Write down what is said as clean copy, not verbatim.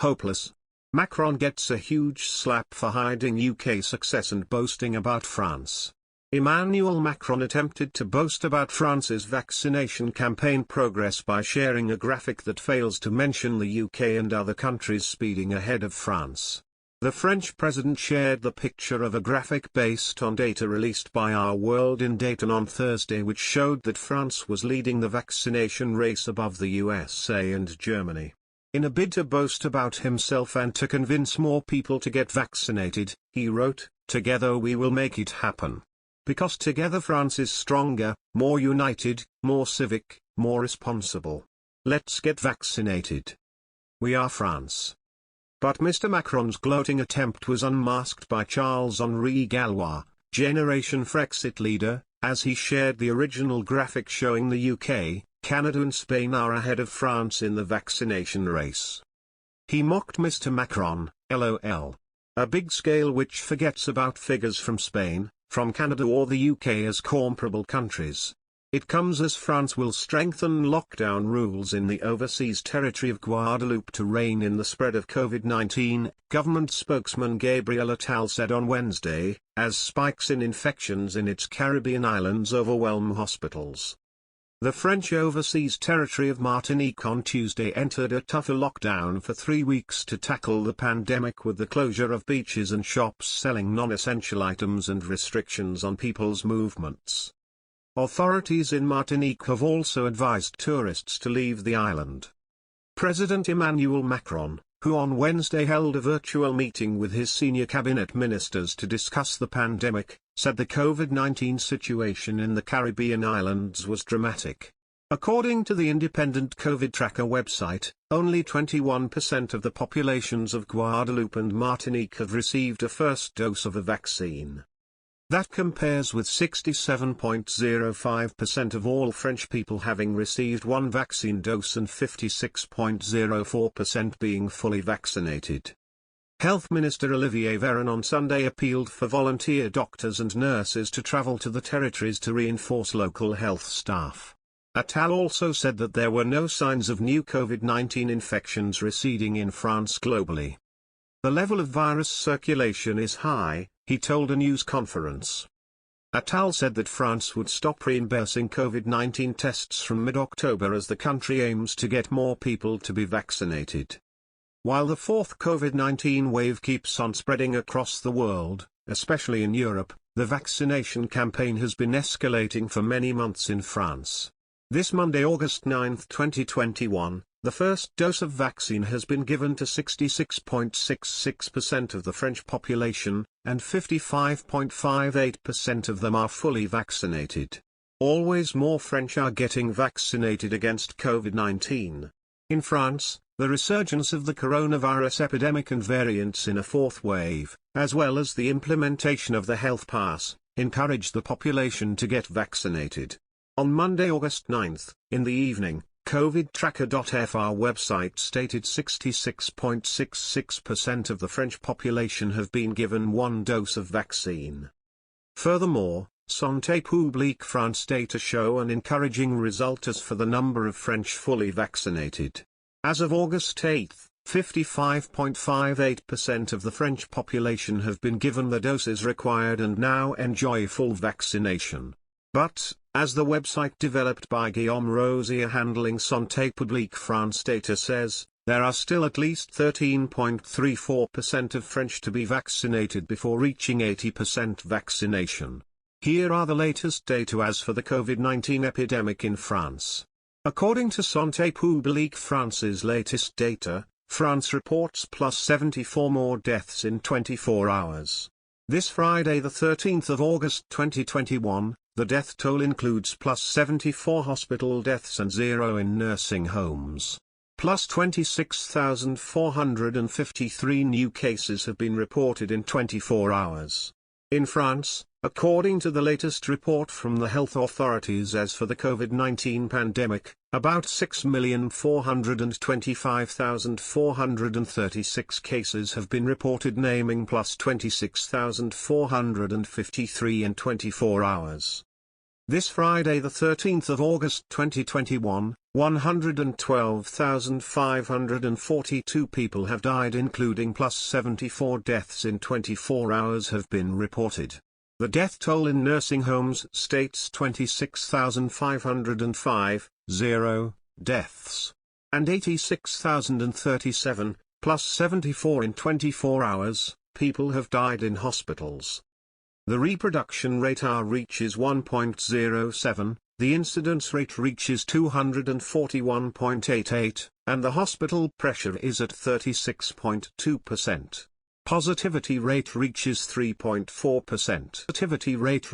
hopeless. Macron gets a huge slap for hiding UK success and boasting about France. Emmanuel Macron attempted to boast about France's vaccination campaign progress by sharing a graphic that fails to mention the UK and other countries speeding ahead of France. The French president shared the picture of a graphic based on data released by Our World in Dayton on Thursday, which showed that France was leading the vaccination race above the USA and Germany. In a bid to boast about himself and to convince more people to get vaccinated, he wrote, "Together we will make it happen. Because together France is stronger, more united, more civic, more responsible. Let's get vaccinated. We are France." But Mr. Macron's gloating attempt was unmasked by Charles-Henri Gallois, Generation Frexit leader, as he shared the original graphic showing the UK, Canada and Spain are ahead of France in the vaccination race. He mocked Mr. Macron, LOL. A big scale which forgets about figures from Spain, from Canada or the UK as comparable countries. It comes as France will strengthen lockdown rules in the overseas territory of Guadeloupe to rein in the spread of COVID-19, government spokesman Gabriel Attal said on Wednesday, as spikes in infections in its Caribbean islands overwhelm hospitals. The French overseas territory of Martinique on Tuesday entered a tougher lockdown for 3 weeks to tackle the pandemic, with the closure of beaches and shops selling non-essential items and restrictions on people's movements. Authorities in Martinique have also advised tourists to leave the island. President Emmanuel Macron, who on Wednesday held a virtual meeting with his senior cabinet ministers to discuss the pandemic, said the COVID-19 situation in the Caribbean islands was dramatic. According to the independent COVID tracker website, only 21% of the populations of Guadeloupe and Martinique have received a first dose of a vaccine. That compares with 67.05% of all French people having received one vaccine dose and 56.04% being fully vaccinated. Health Minister Olivier Véran on Sunday appealed for volunteer doctors and nurses to travel to the territories to reinforce local health staff. Attal also said that there were no signs of new COVID-19 infections receding in France globally. The level of virus circulation is high, he told a news conference. Attal said that France would stop reimbursing COVID-19 tests from mid-October as the country aims to get more people to be vaccinated. While the fourth COVID-19 wave keeps on spreading across the world, especially in Europe, the vaccination campaign has been escalating for many months in France. This Monday, August 9, 2021, the first dose of vaccine has been given to 66.66% of the French population, and 55.58% of them are fully vaccinated. Always more French are getting vaccinated against COVID-19. In France, the resurgence of the coronavirus epidemic and variants in a fourth wave, as well as the implementation of the health pass, encouraged the population to get vaccinated. On Monday, August 9, in the evening, COVIDtracker.fr website stated 66.66% of the French population have been given one dose of vaccine. Furthermore, Santé Publique France data show an encouraging result as for the number of French fully vaccinated. As of August 8, 55.58% of the French population have been given the doses required and now enjoy full vaccination. But, as the website developed by Guillaume Rosier handling Santé Publique France data says, there are still at least 13.34% of French to be vaccinated before reaching 80% vaccination. Here are the latest data as for the COVID-19 epidemic in France. According to Santé Publique France's latest data, France reports plus 74 more deaths in 24 hours. This Friday, the 13th of August 2021, the death toll includes plus 74 hospital deaths and 0 in nursing homes. Plus 26,453 new cases have been reported in 24 hours. In France, according to the latest report from the health authorities as for the COVID-19 pandemic, about 6,425,436 cases have been reported, naming plus 26,453 in 24 hours. This Friday, the 13th of August 2021, 112,542 people have died, including plus 74 deaths in 24 hours have been reported. The death toll in nursing homes states 26,505, 0, deaths. And 86,037, plus 74 in 24 hours, people have died in hospitals. The reproduction rate reaches 1.07, the incidence rate reaches 241.88, and the hospital pressure is at 36.2%. Positivity rate reaches 3.4%. Positivity rate